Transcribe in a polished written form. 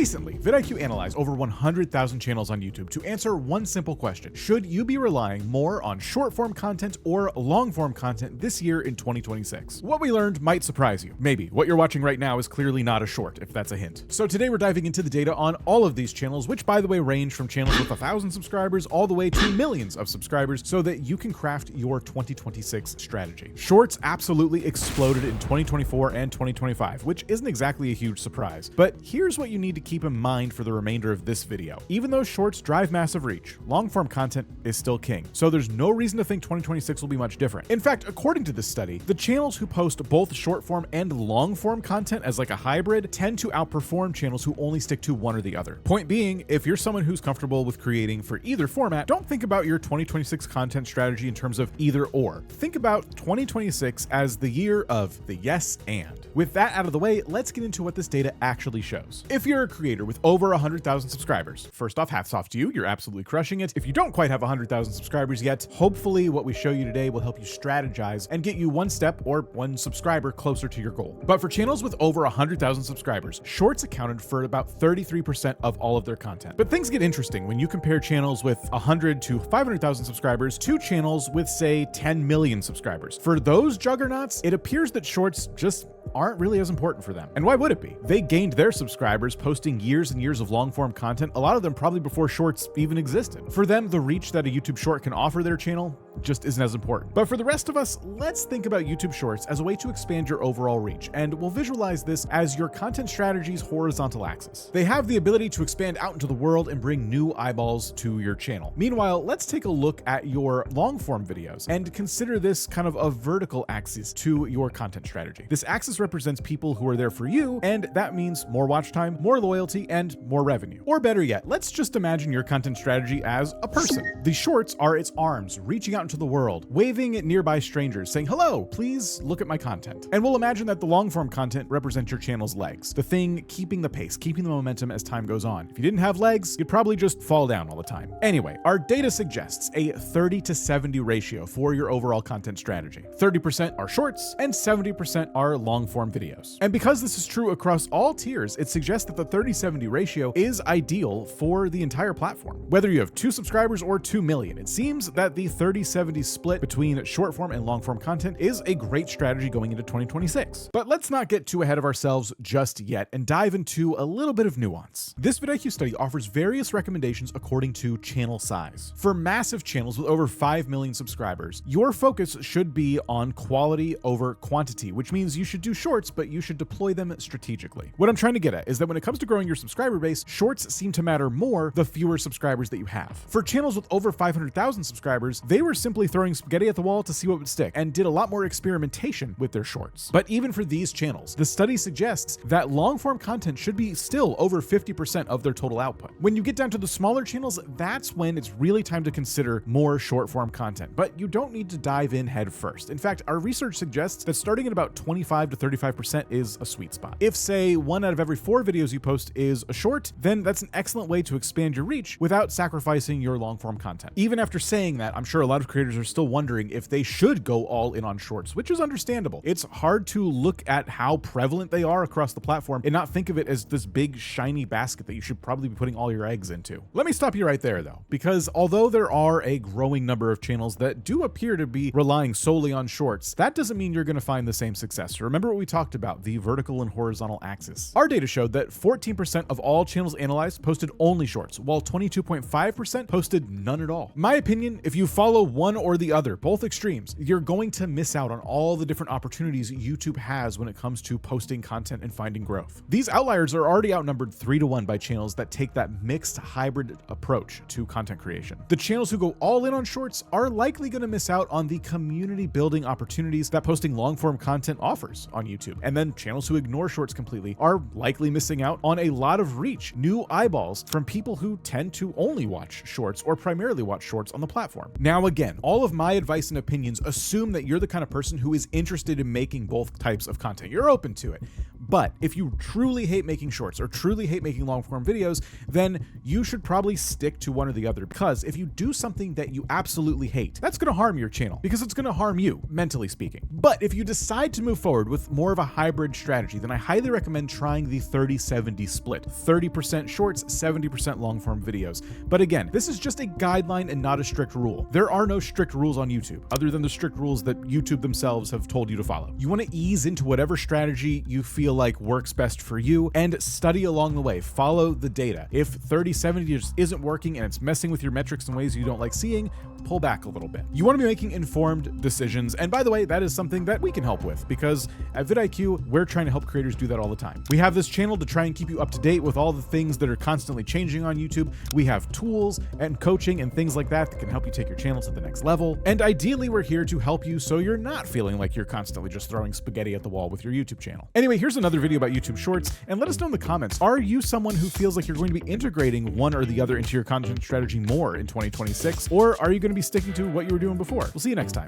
Recently, vidIQ analyzed over 100,000 channels on YouTube to answer one simple question. Should you be relying more on short-form content or long-form content this year in 2026? What we learned might surprise you. Maybe. What you're watching right now is clearly not a short, if that's a hint. So today we're diving into the data on all of these channels, which by the way range from channels with 1,000 subscribers all the way to millions of subscribers, so that you can craft your 2026 strategy. Shorts absolutely exploded in 2024 and 2025, which isn't exactly a huge surprise. But here's what you need to keep in mind for the remainder of this video. Even though shorts drive massive reach, long-form content is still king. So there's no reason to think 2026 will be much different. In fact, according to this study, the channels who post both short-form and long-form content as like a hybrid tend to outperform channels who only stick to one or the other. Point being, if you're someone who's comfortable with creating for either format, don't think about your 2026 content strategy in terms of either or. Think about 2026 as the year of the yes and. With that out of the way, let's get into what this data actually shows. If you're a creator with over 100,000 subscribers, first off, hats off to you, you're absolutely crushing it. If you don't quite have 100,000 subscribers yet, hopefully what we show you today will help you strategize and get you one step or one subscriber closer to your goal. But for channels with over 100,000 subscribers, shorts accounted for about 33% of all of their content. But things get interesting when you compare channels with 100 to 500,000 subscribers to channels with, say, 10 million subscribers. For those juggernauts, it appears that shorts just aren't really as important for them. And why would it be? They gained their subscribers posting years and years of long-form content, a lot of them probably before shorts even existed. For them, the reach that a YouTube short can offer their channel just isn't as important. But for the rest of us, let's think about YouTube Shorts as a way to expand your overall reach, and we'll visualize this as your content strategy's horizontal axis. They have the ability to expand out into the world and bring new eyeballs to your channel. Meanwhile, let's take a look at your long-form videos and consider this kind of a vertical axis to your content strategy. This axis represents people who are there for you, and that means more watch time, more loyalty, and more revenue. Or better yet, let's just imagine your content strategy as a person. The shorts are its arms reaching out into the world, waving at nearby strangers, saying, "Hello, please look at my content." And we'll imagine that the long-form content represents your channel's legs, the thing keeping the pace, keeping the momentum as time goes on. If you didn't have legs, you'd probably just fall down all the time. Anyway, our data suggests a 30-70 ratio for your overall content strategy. 30% are shorts and 70% are long-form videos. And because this is true across all tiers, it suggests that the 30-70 ratio is ideal for the entire platform. Whether you have 2 subscribers or 2 million, it seems that the 30-70 split between short-form and long-form content is a great strategy going into 2026. But let's not get too ahead of ourselves just yet and dive into a little bit of nuance. This vidIQ study offers various recommendations according to channel size. For massive channels with over 5 million subscribers, your focus should be on quality over quantity, which means you should do shorts, but you should deploy them strategically. What I'm trying to get at is that when it comes to growing your subscriber base, shorts seem to matter more the fewer subscribers that you have. For channels with over 500,000 subscribers, they were simply throwing spaghetti at the wall to see what would stick and did a lot more experimentation with their shorts. But even for these channels, the study suggests that long-form content should be still over 50% of their total output. When you get down to the smaller channels, that's when it's really time to consider more short-form content, but you don't need to dive in head first. In fact, our research suggests that starting at about 25 to 35% is a sweet spot. If, say, 1 out of every 4 videos you post is a short, then that's an excellent way to expand your reach without sacrificing your long-form content. Even after saying that, I'm sure a lot of creators are still wondering if they should go all in on shorts, which is understandable. It's hard to look at how prevalent they are across the platform and not think of it as this big shiny basket that you should probably be putting all your eggs into. Let me stop you right there though, because although there are a growing number of channels that do appear to be relying solely on shorts, that doesn't mean you're going to find the same success. Remember what we talked about, the vertical and horizontal axis. Our data showed that 14% of all channels analyzed posted only shorts, while 22.5% posted none at all. My opinion, if you follow one or the other, both extremes, you're going to miss out on all the different opportunities YouTube has when it comes to posting content and finding growth. These outliers are already outnumbered 3-to-1 by channels that take that mixed hybrid approach to content creation. The channels who go all in on shorts are likely going to miss out on the community building opportunities that posting long-form content offers on YouTube. And then channels who ignore shorts completely are likely missing out on a lot of reach, new eyeballs from people who tend to only watch shorts or primarily watch shorts on the platform. Now again, again, all of my advice and opinions assume that you're the kind of person who is interested in making both types of content. You're open to it. But if you truly hate making shorts or truly hate making long form videos, then you should probably stick to one or the other, because if you do something that you absolutely hate, that's going to harm your channel because it's going to harm you, mentally speaking. But if you decide to move forward with more of a hybrid strategy, then I highly recommend trying the 30-70 split. 30% shorts, 70% long form videos. But again, this is just a guideline and not a strict rule. There are no strict rules on YouTube other than the strict rules that YouTube themselves have told you to follow. You want to ease into whatever strategy you feel like works best for you and study along the way. Follow the data. If 30-70 just isn't working and it's messing with your metrics in ways you don't like seeing, pull back a little bit. You want to be making informed decisions. And by the way, that is something that we can help with, because at vidIQ, we're trying to help creators do that all the time. We have this channel to try and keep you up to date with all the things that are constantly changing on YouTube. We have tools and coaching and things like that that can help you take your channel to the next level. And ideally, we're here to help you so you're not feeling like you're constantly just throwing spaghetti at the wall with your YouTube channel. Anyway, here's another video about YouTube Shorts, and let us know in the comments, are you someone who feels like you're going to be integrating one or the other into your content strategy more in 2026, or are you going to be sticking to what you were doing before? We'll see you next time.